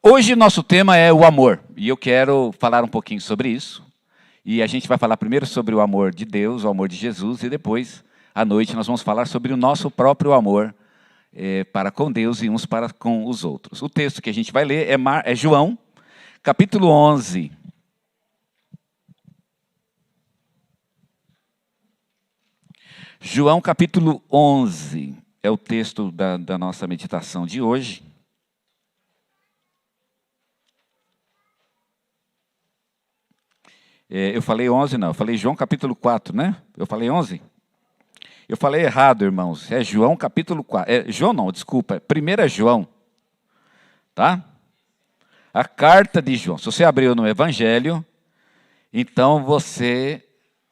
Hoje nosso tema é o amor, e eu quero falar um pouquinho sobre isso. E a gente vai falar primeiro sobre o amor de Deus, o amor de Jesus, e depois, à noite, nós vamos falar sobre o nosso próprio amor para com Deus e uns para com os outros. O texto que a gente vai ler é João, capítulo 11. João, capítulo 11, é o texto da nossa meditação de hoje. Eu falei 11, não, eu falei João capítulo 4, né? Eu falei 11? Eu falei errado, irmãos, é João capítulo 4, João não, desculpa, 1 João, tá? A carta de João, se você abriu no Evangelho, então você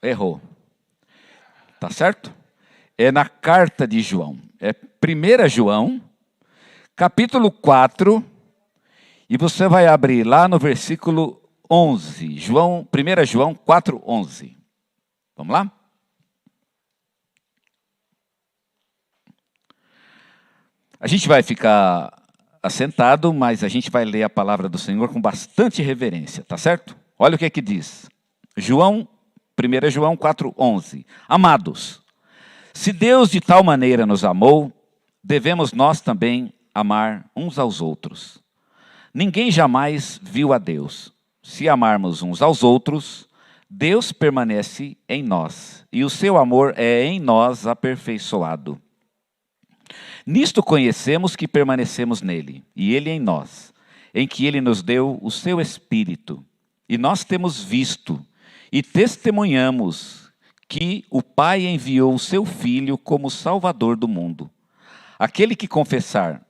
errou, tá certo? É na carta de João, é 1 João, capítulo 4, e você vai abrir lá no versículo 11, 1 João 4, 11. Vamos lá? A gente vai ficar assentado, mas a gente vai ler a palavra do Senhor com bastante reverência, tá certo? Olha o que é que diz. 1 João 4, 11. Amados, se Deus de tal maneira nos amou, devemos nós também amar uns aos outros. Ninguém jamais viu a Deus. Se amarmos uns aos outros, Deus permanece em nós, e o seu amor é em nós aperfeiçoado. Nisto conhecemos que permanecemos nele, e ele em nós, em que ele nos deu o seu Espírito. E nós temos visto e testemunhamos que o Pai enviou o seu Filho como Salvador do mundo. Aquele que confessar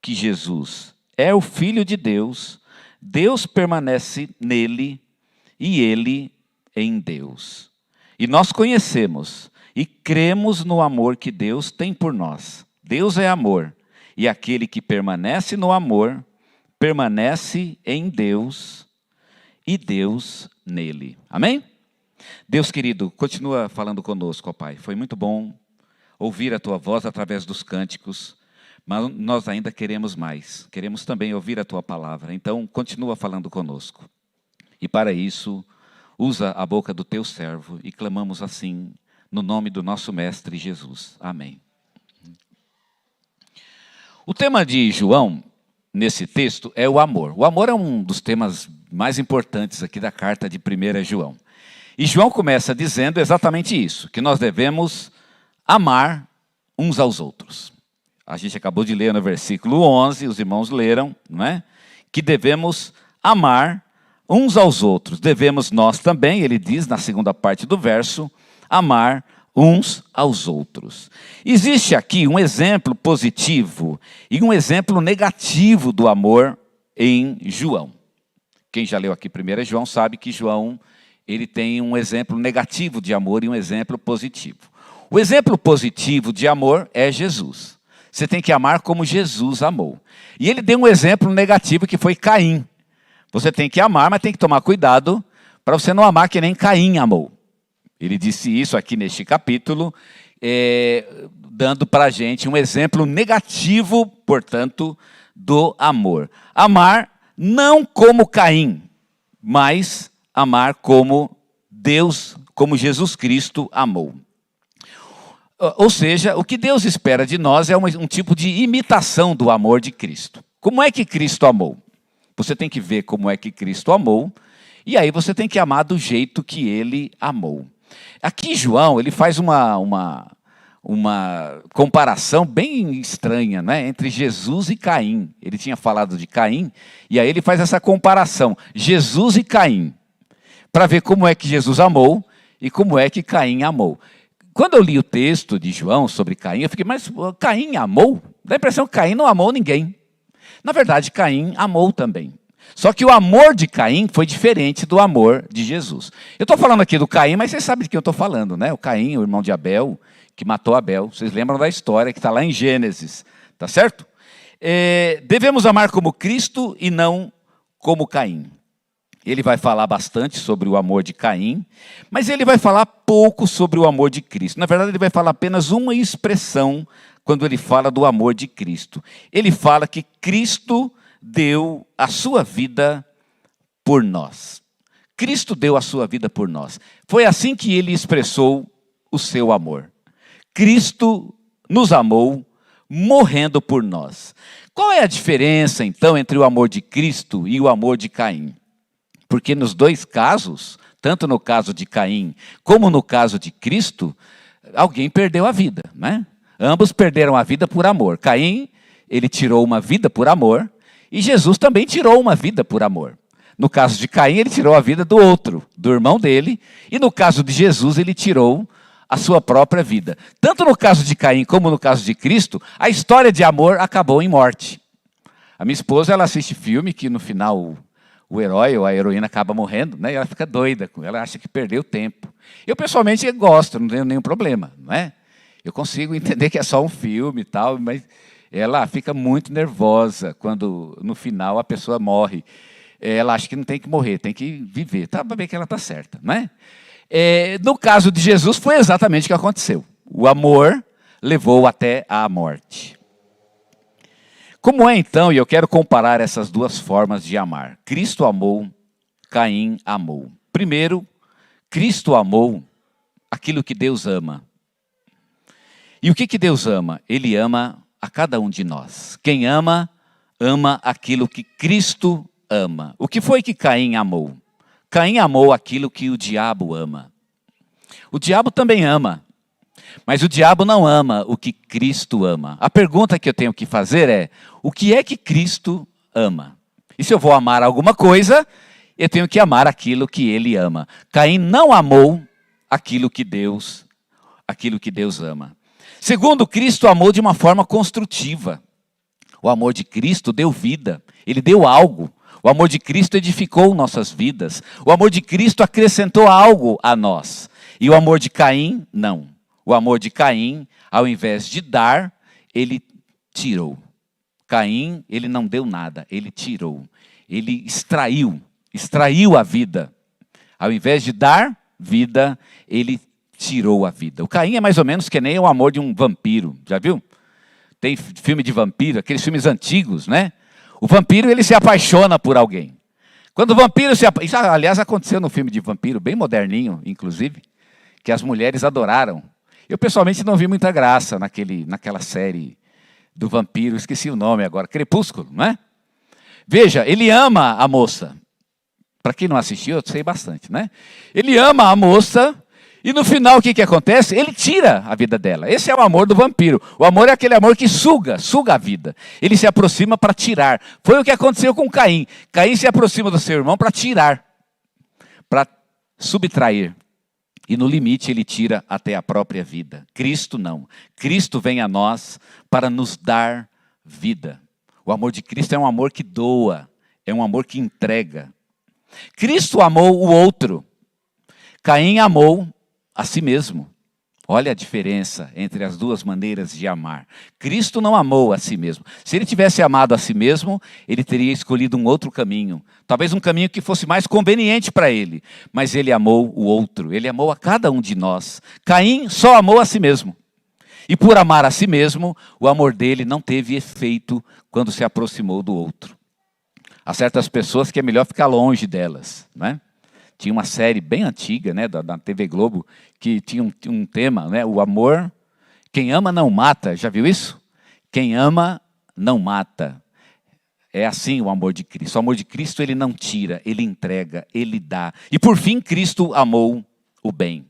que Jesus é o Filho de Deus, Deus permanece nele e ele em Deus. E nós conhecemos e cremos no amor que Deus tem por nós. Deus é amor, e aquele que permanece no amor, permanece em Deus e Deus nele. Amém? Deus querido, continua falando conosco, ó Pai. Foi muito bom ouvir a Tua voz através dos cânticos, mas nós ainda queremos mais. Queremos também ouvir a Tua palavra. Então, continua falando conosco. E para isso, usa a boca do Teu servo e clamamos assim, no nome do nosso Mestre Jesus. Amém. O tema de João, nesse texto, é o amor. O amor é um dos temas mais importantes aqui da carta de 1 João. E João começa dizendo exatamente isso, que nós devemos amar uns aos outros. A gente acabou de ler no versículo 11, os irmãos leram, não é? Que devemos amar uns aos outros. Devemos nós também, ele diz na segunda parte do verso, amar uns aos outros. Existe aqui um exemplo positivo e um exemplo negativo do amor em João. Quem já leu aqui 1 João sabe que João ele tem um exemplo negativo de amor e um exemplo positivo. O exemplo positivo de amor é Jesus. Você tem que amar como Jesus amou. E ele deu um exemplo negativo que foi Caim. Você tem que amar, mas tem que tomar cuidado para você não amar que nem Caim amou. Ele disse isso aqui neste capítulo, dando para a gente um exemplo negativo, portanto, do amor. Amar não como Caim, mas amar como Deus, como Jesus Cristo amou. Ou seja, o que Deus espera de nós é um tipo de imitação do amor de Cristo. Como é que Cristo amou? Você tem que ver como é que Cristo amou, e aí você tem que amar do jeito que Ele amou. Aqui João, ele faz uma comparação bem estranha, né, entre Jesus e Caim. Ele tinha falado de Caim, e aí ele faz essa comparação, Jesus e Caim, para ver como é que Jesus amou e como é que Caim amou. Quando eu li o texto de João sobre Caim, eu fiquei, mas Caim amou? Dá a impressão que Caim não amou ninguém. Na verdade, Caim amou também. Só que o amor de Caim foi diferente do amor de Jesus. Eu estou falando aqui do Caim, mas vocês sabem de quem eu estou falando, né? O Caim, o irmão de Abel, que matou Abel. Vocês lembram da história que está lá em Gênesis, tá certo? Devemos amar como Cristo e não como Caim. Ele vai falar bastante sobre o amor de Caim, mas ele vai falar pouco sobre o amor de Cristo. Na verdade, ele vai falar apenas uma expressão quando ele fala do amor de Cristo. Ele fala que Cristo deu a sua vida por nós. Cristo deu a sua vida por nós. Foi assim que ele expressou o seu amor. Cristo nos amou morrendo por nós. Qual é a diferença, então, entre o amor de Cristo e o amor de Caim? Porque nos dois casos, tanto no caso de Caim como no caso de Cristo, alguém perdeu a vida, né? Ambos perderam a vida por amor. Caim, ele tirou uma vida por amor, e Jesus também tirou uma vida por amor. No caso de Caim, ele tirou a vida do outro, do irmão dele, e no caso de Jesus, ele tirou a sua própria vida. Tanto no caso de Caim como no caso de Cristo, a história de amor acabou em morte. A minha esposa, ela assiste filme que no final o herói ou a heroína acaba morrendo, né? E ela fica doida, ela acha que perdeu tempo. Eu pessoalmente gosto, não tenho nenhum problema, não é? Eu consigo entender que é só um filme e tal, mas ela fica muito nervosa quando no final a pessoa morre. Ela acha que não tem que morrer, tem que viver. Tá, para ver que ela está certa, não é? No caso de Jesus, foi exatamente o que aconteceu. O amor levou até a morte. Como é então, e eu quero comparar essas duas formas de amar. Cristo amou, Caim amou. Primeiro, Cristo amou aquilo que Deus ama. E o que Deus ama? Ele ama a cada um de nós. Quem ama, ama aquilo que Cristo ama. O que foi que Caim amou? Caim amou aquilo que o diabo ama. O diabo também ama, mas o diabo não ama o que Cristo ama. A pergunta que eu tenho que fazer é, o que é que Cristo ama? E se eu vou amar alguma coisa, eu tenho que amar aquilo que ele ama. Caim não amou aquilo que Deus ama. Segundo, Cristo amou de uma forma construtiva. O amor de Cristo deu vida, ele deu algo. O amor de Cristo edificou nossas vidas. O amor de Cristo acrescentou algo a nós. E o amor de Caim, não. O amor de Caim, ao invés de dar, ele tirou. Caim, ele não deu nada, ele tirou. Ele extraiu a vida. Ao invés de dar vida, ele tirou a vida. O Caim é mais ou menos que nem o amor de um vampiro. Já viu? Tem filme de vampiro, aqueles filmes antigos, né? O vampiro, ele se apaixona por alguém. Quando o vampiro se apaixona... Isso, aliás, aconteceu no filme de vampiro, bem moderninho, inclusive, que as mulheres adoraram. Eu, pessoalmente, não vi muita graça naquela série do vampiro, esqueci o nome agora, Crepúsculo, não é? Veja, ele ama a moça. Para quem não assistiu, eu sei bastante, né? Ele ama a moça... E no final, o que acontece? Ele tira a vida dela. Esse é o amor do vampiro. O amor é aquele amor que suga a vida. Ele se aproxima para tirar. Foi o que aconteceu com Caim. Caim se aproxima do seu irmão para tirar, para subtrair. E no limite ele tira até a própria vida. Cristo não. Cristo vem a nós para nos dar vida. O amor de Cristo é um amor que doa, é um amor que entrega. Cristo amou o outro. Caim amou a si mesmo. Olha a diferença entre as duas maneiras de amar. Cristo não amou a si mesmo. Se ele tivesse amado a si mesmo, ele teria escolhido um outro caminho. Talvez um caminho que fosse mais conveniente para ele. Mas ele amou o outro. Ele amou a cada um de nós. Caim só amou a si mesmo. E por amar a si mesmo, o amor dele não teve efeito quando se aproximou do outro. Há certas pessoas que é melhor ficar longe delas, né? Tinha uma série bem antiga, né, da TV Globo, que tinha um tema, né, o amor, quem ama não mata, já viu isso? Quem ama não mata. É assim o amor de Cristo. O amor de Cristo ele não tira, ele entrega, ele dá. E por fim Cristo amou o bem.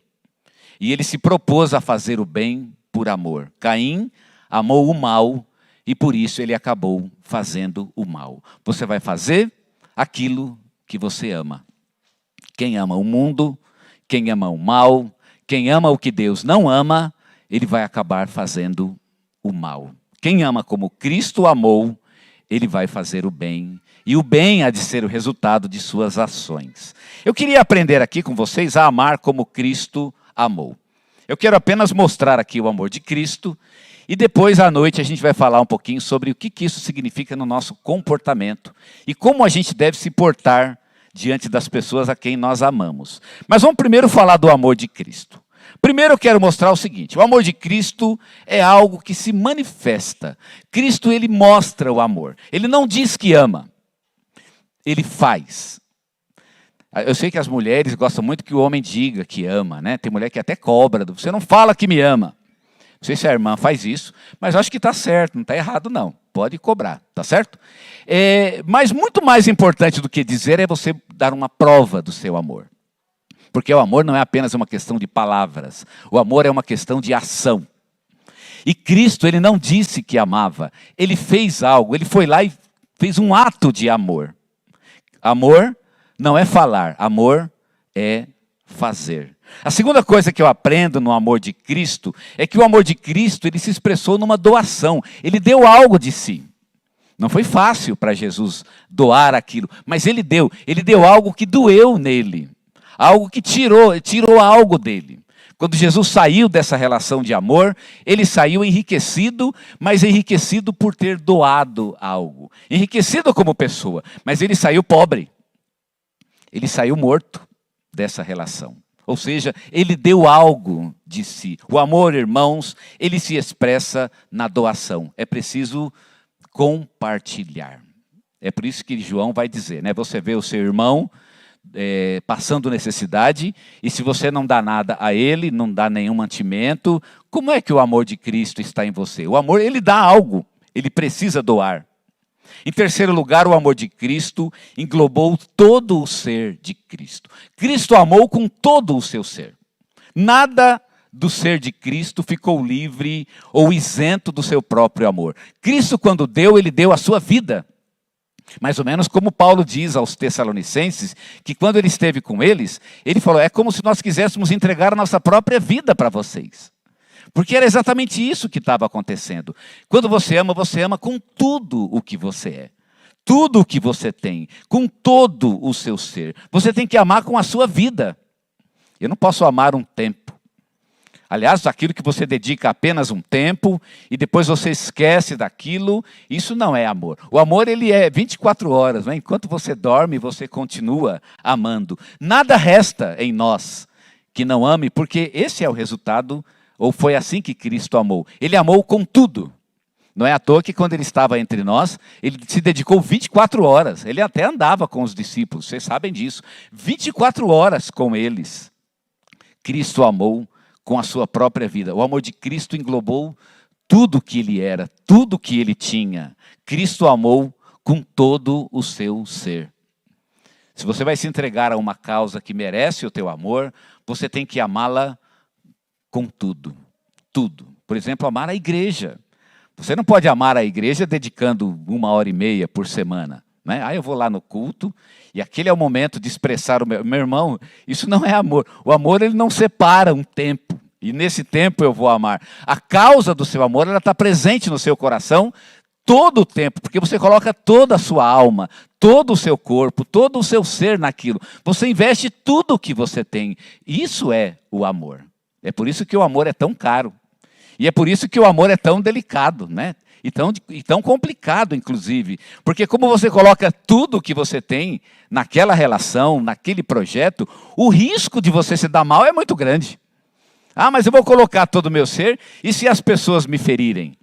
E ele se propôs a fazer o bem por amor. Caim amou o mal e por isso ele acabou fazendo o mal. Você vai fazer aquilo que você ama. Quem ama o mundo, quem ama o mal, quem ama o que Deus não ama, ele vai acabar fazendo o mal. Quem ama como Cristo amou, ele vai fazer o bem. E o bem há de ser o resultado de suas ações. Eu queria aprender aqui com vocês a amar como Cristo amou. Eu quero apenas mostrar aqui o amor de Cristo. E depois à noite a gente vai falar um pouquinho sobre o que isso significa no nosso comportamento. E como a gente deve se portar diante das pessoas a quem nós amamos. Mas vamos primeiro falar do amor de Cristo. Primeiro eu quero mostrar o seguinte: o amor de Cristo é algo que se manifesta. Cristo, ele mostra o amor. Ele não diz que ama, ele faz. Eu sei que as mulheres gostam muito que o homem diga que ama, né? Tem mulher que até cobra, você não fala que me ama. Não sei se a irmã faz isso, mas acho que está certo, não está errado não. Pode cobrar, tá certo? Mas muito mais importante do que dizer é você dar uma prova do seu amor. Porque o amor não é apenas uma questão de palavras, o amor é uma questão de ação. E Cristo, ele não disse que amava, ele fez algo, ele foi lá e fez um ato de amor. Amor não é falar, amor é fazer. A segunda coisa que eu aprendo no amor de Cristo é que o amor de Cristo, ele se expressou numa doação. Ele deu algo de si. Não foi fácil para Jesus doar aquilo, mas ele deu algo que doeu nele. Algo que tirou algo dele. Quando Jesus saiu dessa relação de amor, ele saiu enriquecido, mas enriquecido por ter doado algo. Enriquecido como pessoa, mas ele saiu pobre. Ele saiu morto dessa relação. Ou seja, ele deu algo de si. O amor, irmãos, ele se expressa na doação. É preciso compartilhar. É por isso que João vai dizer, né? Você vê o seu irmão passando necessidade, e se você não dá nada a ele, não dá nenhum mantimento, como é que o amor de Cristo está em você? O amor, ele dá algo, ele precisa doar. Em terceiro lugar, o amor de Cristo englobou todo o ser de Cristo. Cristo amou com todo o seu ser. Nada do ser de Cristo ficou livre ou isento do seu próprio amor. Cristo, quando deu, ele deu a sua vida. Mais ou menos como Paulo diz aos Tessalonicenses, que quando ele esteve com eles, ele falou, é como se nós quiséssemos entregar a nossa própria vida para vocês. Porque era exatamente isso que estava acontecendo. Quando você ama com tudo o que você é. Tudo o que você tem, com todo o seu ser. Você tem que amar com a sua vida. Eu não posso amar um tempo. Aliás, aquilo que você dedica apenas um tempo e depois você esquece daquilo, isso não é amor. O amor, ele é 24 horas, né? Enquanto você dorme, você continua amando. Nada resta em nós que não ame, porque esse é o resultado, ou foi assim que Cristo amou. Ele amou com tudo. Não é à toa que quando ele estava entre nós, ele se dedicou 24 horas. Ele até andava com os discípulos, vocês sabem disso. 24 horas com eles. Cristo amou com a sua própria vida. O amor de Cristo englobou tudo que ele era, tudo que ele tinha. Cristo amou com todo o seu ser. Se você vai se entregar a uma causa que merece o teu amor, você tem que amá-la com tudo. Tudo. Por exemplo, amar a igreja. Você não pode amar a igreja dedicando 1h30 por semana. Né? Eu vou lá no culto e aquele é o momento de expressar o meu irmão, isso não é amor. O amor, ele não separa um tempo. E nesse tempo eu vou amar. A causa do seu amor, ela está presente no seu coração todo o tempo, porque você coloca toda a sua alma, todo o seu corpo, todo o seu ser naquilo. Você investe tudo o que você tem. Isso é o amor. É por isso que o amor é tão caro. E é por isso que o amor é tão delicado, né? E tão complicado, inclusive. Porque como você coloca tudo o que você tem naquela relação, naquele projeto, o risco de você se dar mal é muito grande. Mas eu vou colocar todo o meu ser, e se as pessoas me ferirem?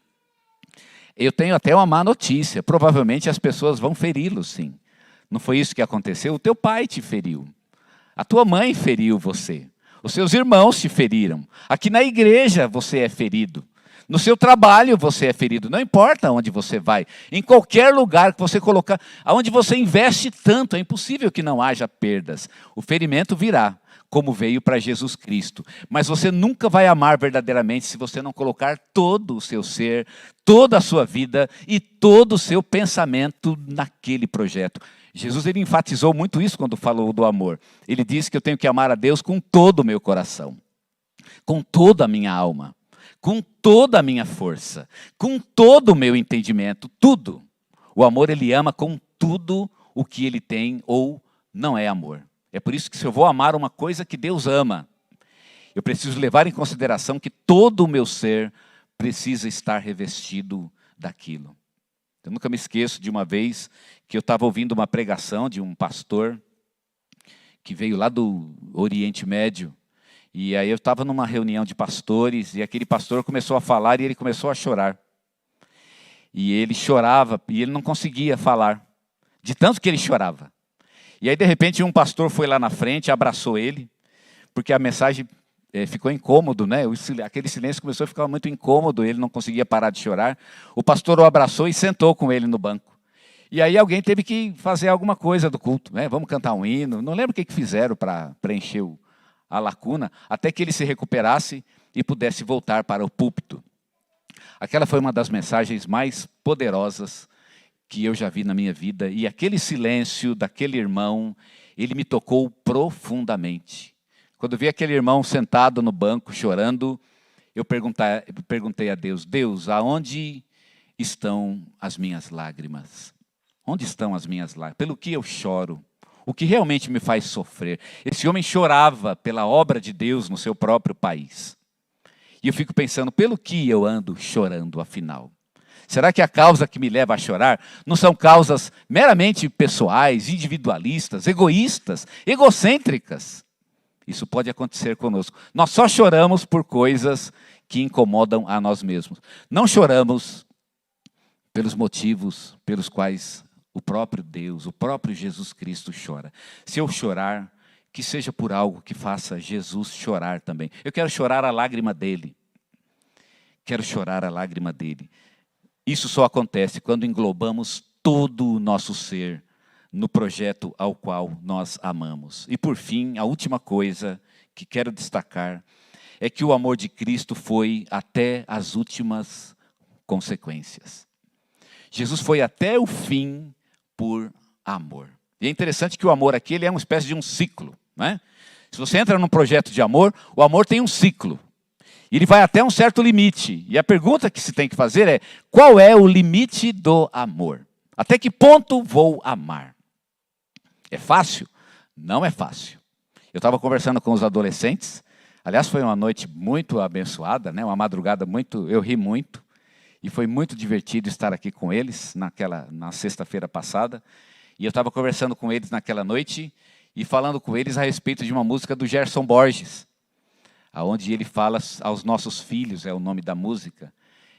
Eu tenho até uma má notícia. Provavelmente as pessoas vão feri-lo, sim. Não foi isso que aconteceu? O teu pai te feriu. A tua mãe feriu você. Os seus irmãos te feriram. Aqui na igreja você é ferido. No seu trabalho você é ferido. Não importa onde você vai. Em qualquer lugar que você colocar, aonde você investe tanto, é impossível que não haja perdas. O ferimento virá, como veio para Jesus Cristo. Mas você nunca vai amar verdadeiramente se você não colocar todo o seu ser, toda a sua vida e todo o seu pensamento naquele projeto. Jesus, ele enfatizou muito isso quando falou do amor. Ele disse que eu tenho que amar a Deus com todo o meu coração, com toda a minha alma, com toda a minha força, com todo o meu entendimento, tudo. O amor, ele ama com tudo o que ele tem ou não é amor. É por isso que se eu vou amar uma coisa que Deus ama, eu preciso levar em consideração que todo o meu ser precisa estar revestido daquilo. Eu nunca me esqueço de uma vez que eu estava ouvindo uma pregação de um pastor que veio lá do Oriente Médio. E aí eu estava numa reunião de pastores, e aquele pastor começou a falar e ele começou a chorar. E ele chorava, e ele não conseguia falar, de tanto que ele chorava. E aí, de repente, um pastor foi lá na frente, abraçou ele, porque a mensagem ficou incômodo, né? Aquele silêncio começou a ficar muito incômodo, ele não conseguia parar de chorar. O pastor o abraçou e sentou com ele no banco. E aí alguém teve que fazer alguma coisa do culto, né? Vamos cantar um hino, não lembro o que fizeram para preencher a lacuna, até que ele se recuperasse e pudesse voltar para o púlpito. Aquela foi uma das mensagens mais poderosas que eu já vi na minha vida, e aquele silêncio daquele irmão, ele me tocou profundamente. Quando eu vi aquele irmão sentado no banco, chorando, eu perguntei a Deus, Deus, aonde estão as minhas lágrimas? Onde estão as minhas lágrimas? Pelo que eu choro? O que realmente me faz sofrer? Esse homem chorava pela obra de Deus no seu próprio país. E eu fico pensando, pelo que eu ando chorando afinal? Será que a causa que me leva a chorar não são causas meramente pessoais, individualistas, egoístas, egocêntricas? Isso pode acontecer conosco. Nós só choramos por coisas que incomodam a nós mesmos. Não choramos pelos motivos pelos quais o próprio Deus, o próprio Jesus Cristo chora. Se eu chorar, que seja por algo que faça Jesus chorar também. Eu quero chorar a lágrima dele. Quero chorar a lágrima dele. Isso só acontece quando englobamos todo o nosso ser no projeto ao qual nós amamos. E por fim, a última coisa que quero destacar é que o amor de Cristo foi até as últimas consequências. Jesus foi até o fim por amor. E é interessante que o amor aqui ele é uma espécie de um ciclo, né? Se você entra num projeto de amor, o amor tem um ciclo. Ele vai até um certo limite. E a pergunta que se tem que fazer é, qual é o limite do amor? Até que ponto vou amar? É fácil? Não é fácil. Eu estava conversando com os adolescentes. Aliás, foi uma noite muito abençoada, né? Uma madrugada muito, eu ri muito. E foi muito divertido estar aqui com eles na sexta-feira passada. E eu estava conversando com eles naquela noite e falando com eles a respeito de uma música do Gerson Borges, onde ele fala aos nossos filhos, é o nome da música.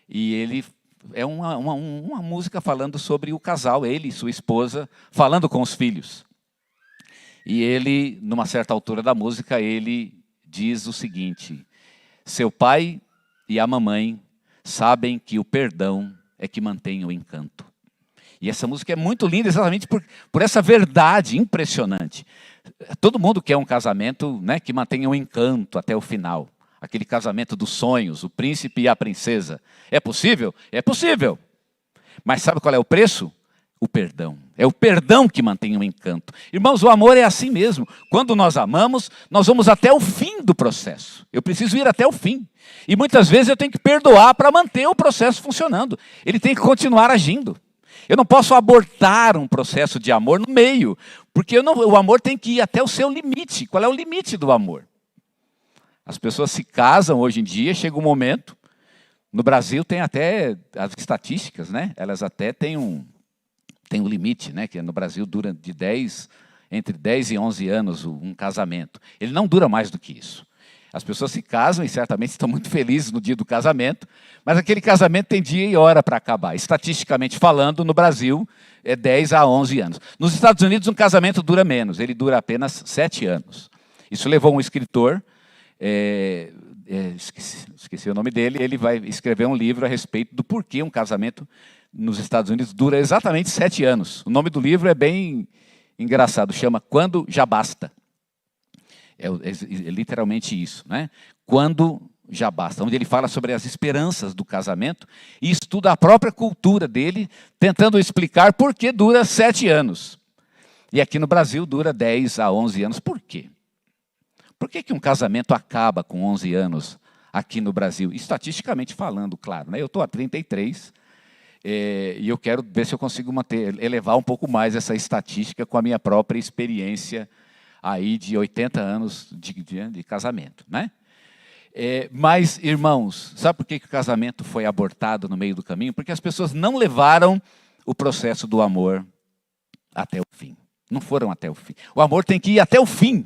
E ele é uma música falando sobre o casal, ele e sua esposa, falando com os filhos. E ele, numa certa altura da música, ele diz o seguinte: seu pai e a mamãe sabem que o perdão é que mantém o encanto. E essa música é muito linda exatamente por essa verdade impressionante. Todo mundo quer um casamento, né, que mantenha o encanto até o final. Aquele casamento dos sonhos, o príncipe e a princesa. É possível? É possível. Mas sabe qual é o preço? O perdão. É o perdão que mantém o encanto. Irmãos, o amor é assim mesmo. Quando nós amamos, nós vamos até o fim do processo. Eu preciso ir até o fim. E muitas vezes eu tenho que perdoar para manter o processo funcionando. Ele tem que continuar agindo. Eu não posso abortar um processo de amor no meio, porque o amor tem que ir até o seu limite. Qual é o limite do amor? As pessoas se casam hoje em dia, chega um momento, no Brasil tem até as estatísticas, né? Elas até têm um limite, né? Que no Brasil dura entre 10 e 11 anos um casamento. Ele não dura mais do que isso. As pessoas se casam e certamente estão muito felizes no dia do casamento, mas aquele casamento tem dia e hora para acabar. Estatisticamente falando, no Brasil, é 10 a 11 anos. Nos Estados Unidos, um casamento dura menos, ele dura apenas 7 anos. Isso levou um escritor, esqueci o nome dele, ele vai escrever um livro a respeito do porquê um casamento nos Estados Unidos dura exatamente 7 anos. O nome do livro é bem engraçado, chama Quando Já Basta. É literalmente isso, né? Quando já basta. Onde ele fala sobre as esperanças do casamento e estuda a própria cultura dele, tentando explicar por que dura 7 anos. E aqui no Brasil dura 10 a 11 anos. Por quê? Por que um casamento acaba com 11 anos aqui no Brasil? Estatisticamente falando, claro, né? Eu estou há 33 e eu quero ver se eu consigo elevar um pouco mais essa estatística com a minha própria experiência aí de 80 anos de casamento, né? Mas, irmãos, sabe por que o casamento foi abortado no meio do caminho? Porque as pessoas não levaram o processo do amor até o fim. Não foram até o fim. O amor tem que ir até o fim.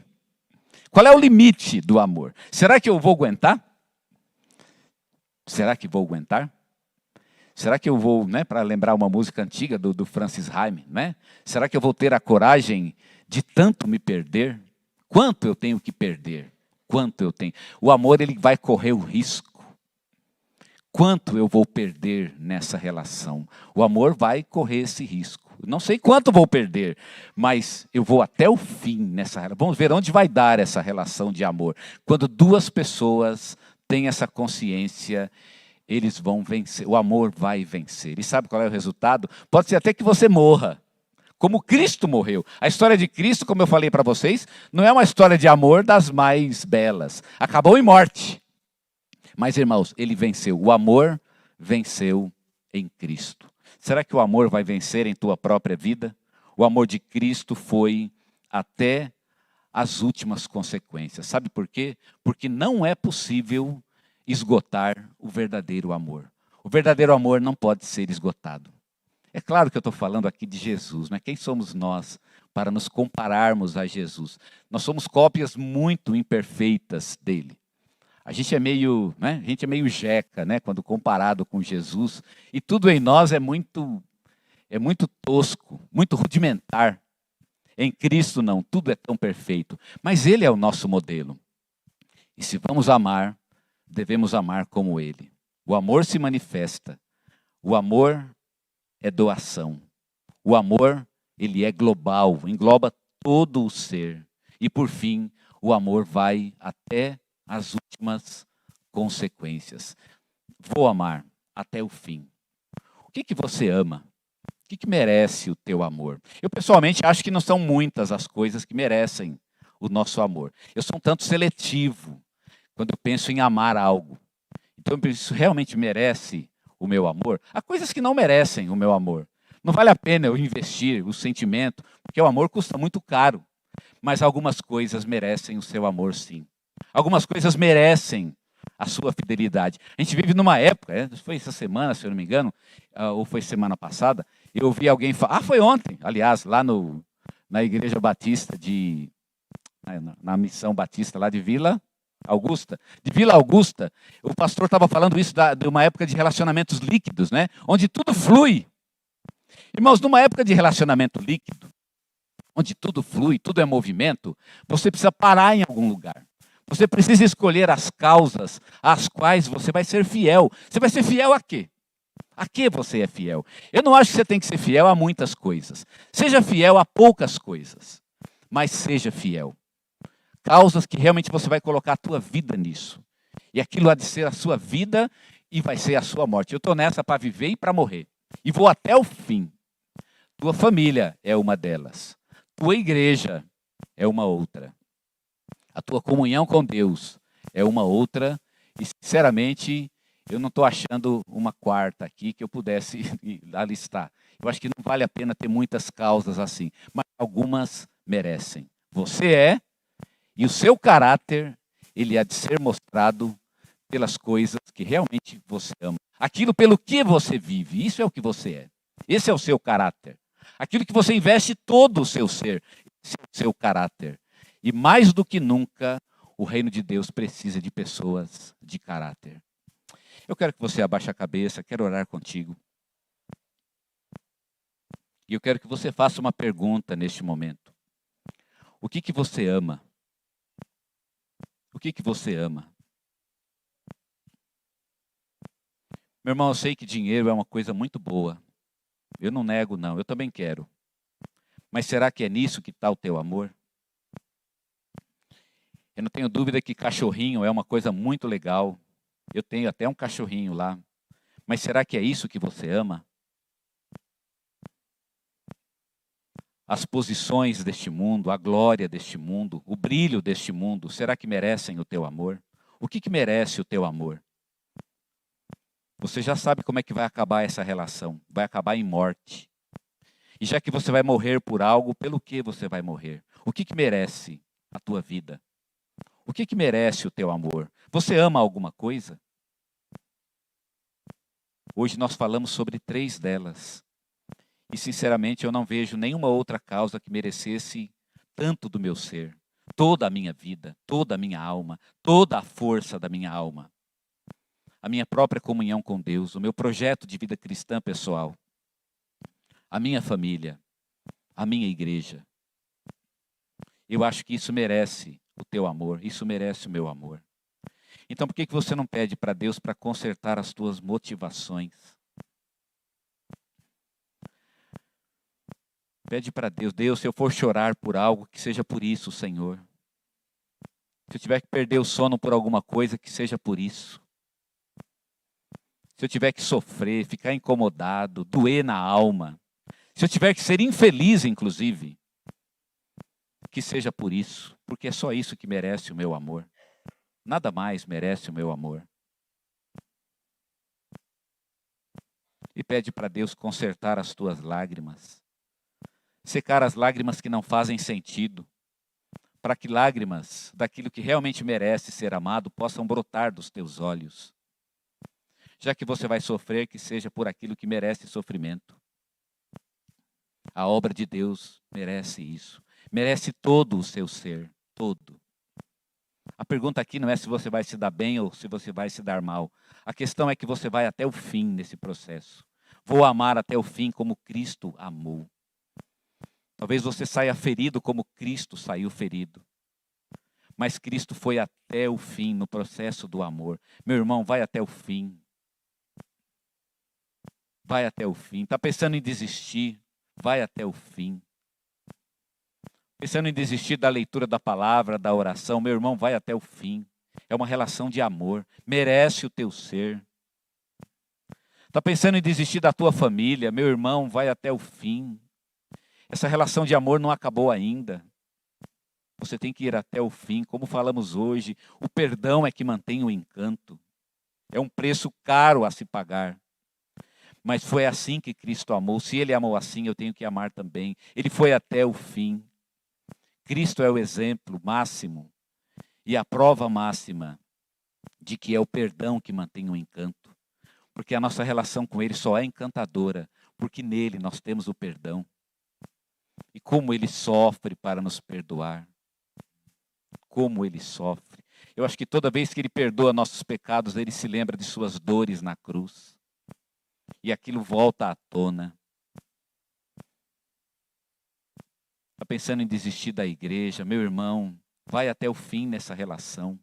Qual é o limite do amor? Será que eu vou aguentar? Será que vou aguentar? Será que eu vou, né, para lembrar uma música antiga do Francis Haim, né? Será que eu vou ter a coragem de tanto me perder? Quanto eu tenho que perder? Quanto eu tenho? O amor, ele vai correr o risco. Quanto eu vou perder nessa relação? O amor vai correr esse risco. Não sei quanto vou perder, mas eu vou até o fim nessa relação. Vamos ver onde vai dar essa relação de amor. Quando duas pessoas têm essa consciência, eles vão vencer, o amor vai vencer. E sabe qual é o resultado? Pode ser até que você morra, como Cristo morreu. A história de Cristo, como eu falei para vocês, não é uma história de amor das mais belas. Acabou em morte. Mas, irmãos, ele venceu. O amor venceu em Cristo. Será que o amor vai vencer em tua própria vida? O amor de Cristo foi até as últimas consequências. Sabe por quê? Porque não é possível esgotar o verdadeiro amor. O verdadeiro amor não pode ser esgotado. É claro que eu estou falando aqui de Jesus, mas quem somos nós para nos compararmos a Jesus? Nós somos cópias muito imperfeitas dele. A gente é meio, né? A gente é meio jeca, né? Quando comparado com Jesus, e tudo em nós é muito tosco, muito rudimentar. Em Cristo não, tudo é tão perfeito. Mas Ele é o nosso modelo. E se vamos amar, devemos amar como Ele. O amor se manifesta. O amor é doação. O amor, ele é global, engloba todo o ser. E por fim, o amor vai até as últimas consequências. Vou amar até o fim. O que você ama? O que merece o teu amor? Eu pessoalmente acho que não são muitas as coisas que merecem o nosso amor. Eu sou um tanto seletivo quando eu penso em amar algo. Então, isso realmente merece o meu amor? Há coisas que não merecem o meu amor. Não vale a pena eu investir o sentimento, porque o amor custa muito caro. Mas algumas coisas merecem o seu amor, sim. Algumas coisas merecem a sua fidelidade. A gente vive numa época, foi essa semana, se eu não me engano, ou foi semana passada, eu ouvi alguém falar, foi ontem, aliás, lá na Igreja Batista na Missão Batista lá de Vila Augusta. De Vila Augusta, o pastor estava falando isso de uma época de relacionamentos líquidos, né? Onde tudo flui. Irmãos, numa época de relacionamento líquido, onde tudo flui, tudo é movimento, você precisa parar em algum lugar. Você precisa escolher as causas às quais você vai ser fiel. Você vai ser fiel a quê? A que você é fiel? Eu não acho que você tem que ser fiel a muitas coisas. Seja fiel a poucas coisas, mas seja fiel. Causas que realmente você vai colocar a tua vida nisso. E aquilo há de ser a sua vida e vai ser a sua morte. Eu estou nessa para viver e para morrer. E vou até o fim. Tua família é uma delas. Tua igreja é uma outra. A tua comunhão com Deus é uma outra. E, sinceramente, eu não estou achando uma quarta aqui que eu pudesse alistar. Eu acho que não vale a pena ter muitas causas assim. Mas algumas merecem. Você é, e o seu caráter, ele há de ser mostrado pelas coisas que realmente você ama. Aquilo pelo que você vive, isso é o que você é. Esse é o seu caráter. Aquilo que você investe todo o seu ser, esse é o seu caráter. E mais do que nunca, o reino de Deus precisa de pessoas de caráter. Eu quero que você abaixe a cabeça, quero orar contigo. E eu quero que você faça uma pergunta neste momento. O que você ama? O que você ama? Meu irmão, eu sei que dinheiro é uma coisa muito boa. Eu não nego, não. Eu também quero. Mas será que é nisso que está o teu amor? Eu não tenho dúvida que cachorrinho é uma coisa muito legal. Eu tenho até um cachorrinho lá. Mas será que é isso que você ama? As posições deste mundo, a glória deste mundo, o brilho deste mundo, será que merecem o teu amor? O que merece o teu amor? Você já sabe como é que vai acabar essa relação. Vai acabar em morte. E já que você vai morrer por algo, pelo que você vai morrer? O que merece a tua vida? O que merece o teu amor? Você ama alguma coisa? Hoje nós falamos sobre 3 delas. E sinceramente eu não vejo nenhuma outra causa que merecesse tanto do meu ser, toda a minha vida, toda a minha alma, toda a força da minha alma, a minha própria comunhão com Deus, o meu projeto de vida cristã pessoal, a minha família, a minha igreja. Eu acho que isso merece o teu amor, isso merece o meu amor. Então por que você não pede para Deus para consertar as tuas motivações? Pede para Deus, Deus, se eu for chorar por algo, que seja por isso, Senhor. Se eu tiver que perder o sono por alguma coisa, que seja por isso. Se eu tiver que sofrer, ficar incomodado, doer na alma, se eu tiver que ser infeliz, inclusive, que seja por isso, porque é só isso que merece o meu amor. Nada mais merece o meu amor. E pede para Deus consertar as tuas lágrimas, secar as lágrimas que não fazem sentido, para que lágrimas daquilo que realmente merece ser amado possam brotar dos teus olhos. Já que você vai sofrer, que seja por aquilo que merece sofrimento. A obra de Deus merece isso. Merece todo o seu ser, todo. A pergunta aqui não é se você vai se dar bem ou se você vai se dar mal. A questão é que você vai até o fim nesse processo. Vou amar até o fim como Cristo amou. Talvez você saia ferido como Cristo saiu ferido. Mas Cristo foi até o fim no processo do amor. Meu irmão, vai até o fim. Vai até o fim. Está pensando em desistir? Vai até o fim. Pensando em desistir da leitura da palavra, da oração, meu irmão, vai até o fim. É uma relação de amor. Merece o teu ser. Está pensando em desistir da tua família? Meu irmão, vai até o fim. Essa relação de amor não acabou ainda. Você tem que ir até o fim. Como falamos hoje, o perdão é que mantém o encanto. É um preço caro a se pagar. Mas foi assim que Cristo amou. Se Ele amou assim, eu tenho que amar também. Ele foi até o fim. Cristo é o exemplo máximo e a prova máxima de que é o perdão que mantém o encanto. Porque a nossa relação com Ele só é encantadora, porque nele nós temos o perdão. E como Ele sofre para nos perdoar. Como Ele sofre. Eu acho que toda vez que Ele perdoa nossos pecados, Ele se lembra de suas dores na cruz. E aquilo volta à tona. Está pensando em desistir da igreja? Meu irmão, vai até o fim nessa relação.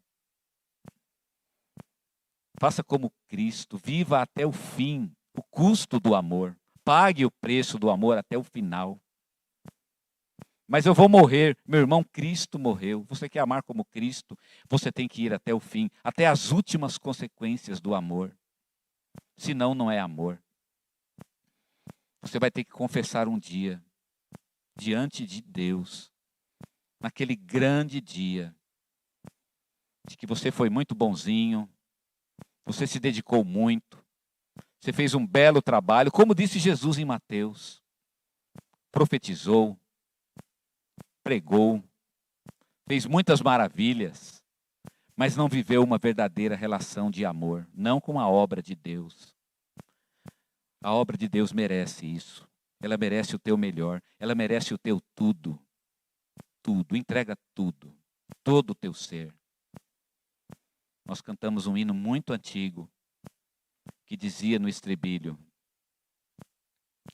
Faça como Cristo, viva até o fim, o custo do amor. Pague o preço do amor até o final. Mas eu vou morrer. Meu irmão, Cristo morreu. Você quer amar como Cristo? Você tem que ir até o fim, até as últimas consequências do amor. Senão, não é amor. Você vai ter que confessar um dia, diante de Deus, naquele grande dia, de que você foi muito bonzinho, você se dedicou muito, você fez um belo trabalho, como disse Jesus em Mateus. Profetizou, pregou, fez muitas maravilhas, mas não viveu uma verdadeira relação de amor, não com a obra de Deus. A obra de Deus merece isso. Ela merece o teu melhor, ela merece o teu tudo. Tudo, entrega tudo, todo o teu ser. Nós cantamos um hino muito antigo, que dizia no estribilho: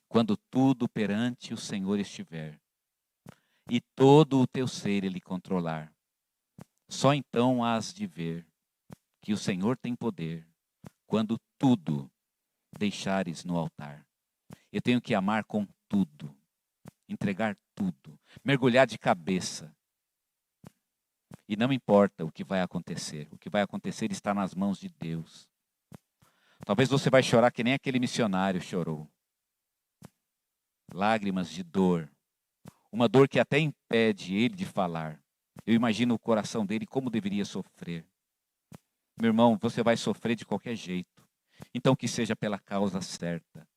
quando tudo perante o Senhor estiver, e todo o teu ser Ele controlar, só então hás de ver que o Senhor tem poder, quando tudo deixares no altar. Eu tenho que amar com tudo, entregar tudo, mergulhar de cabeça. E não importa o que vai acontecer está nas mãos de Deus. Talvez você vai chorar que nem aquele missionário chorou. Lágrimas de dor. Uma dor que até impede ele de falar. Eu imagino o coração dele como deveria sofrer. Meu irmão, você vai sofrer de qualquer jeito. Então que seja pela causa certa.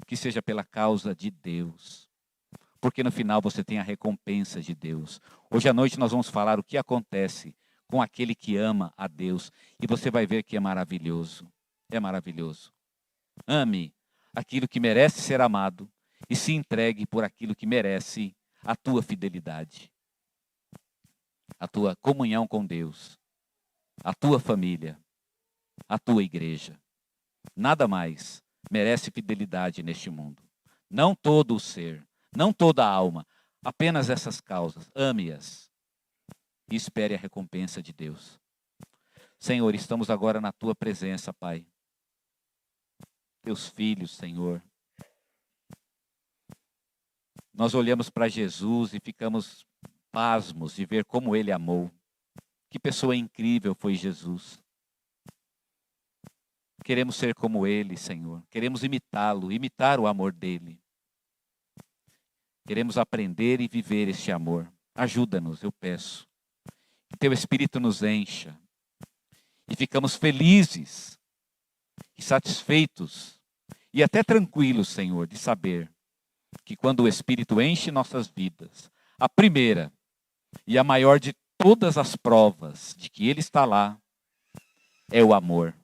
Que seja pela causa de Deus. Porque no final você tem a recompensa de Deus. Hoje à noite nós vamos falar o que acontece com aquele que ama a Deus. E você vai ver que é maravilhoso. É maravilhoso. Ame aquilo que merece ser amado e se entregue por aquilo que merece a tua fidelidade. a tua comunhão com Deus, a tua família, a tua igreja. Nada mais merece fidelidade neste mundo. Não todo o ser, não toda a alma, apenas essas causas. Ame-as e espere a recompensa de Deus. Senhor, estamos agora na tua presença, Pai. Teus filhos, Senhor. Nós olhamos para Jesus e ficamos pasmos de ver como ele amou. Que pessoa incrível foi Jesus. Queremos ser como ele, Senhor. Queremos imitá-lo, imitar o amor dele. Queremos aprender e viver este amor. Ajuda-nos, eu peço. Que teu Espírito nos encha. E ficamos felizes e satisfeitos e até tranquilos, Senhor, de saber que quando o Espírito enche nossas vidas, a primeira e a maior de todas as provas de que Ele está lá é o amor.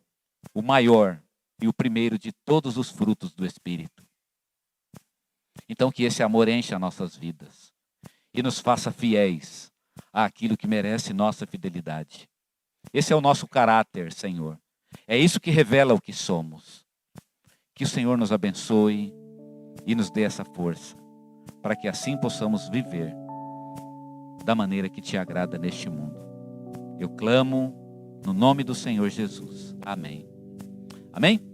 O maior e o primeiro de todos os frutos do Espírito. Então que esse amor encha nossas vidas e nos faça fiéis àquilo que merece nossa fidelidade. Esse é o nosso caráter, Senhor. É isso que revela o que somos. Que o Senhor nos abençoe e nos dê essa força, para que assim possamos viver da maneira que te agrada neste mundo. Eu clamo no nome do Senhor Jesus. Amém. Amém?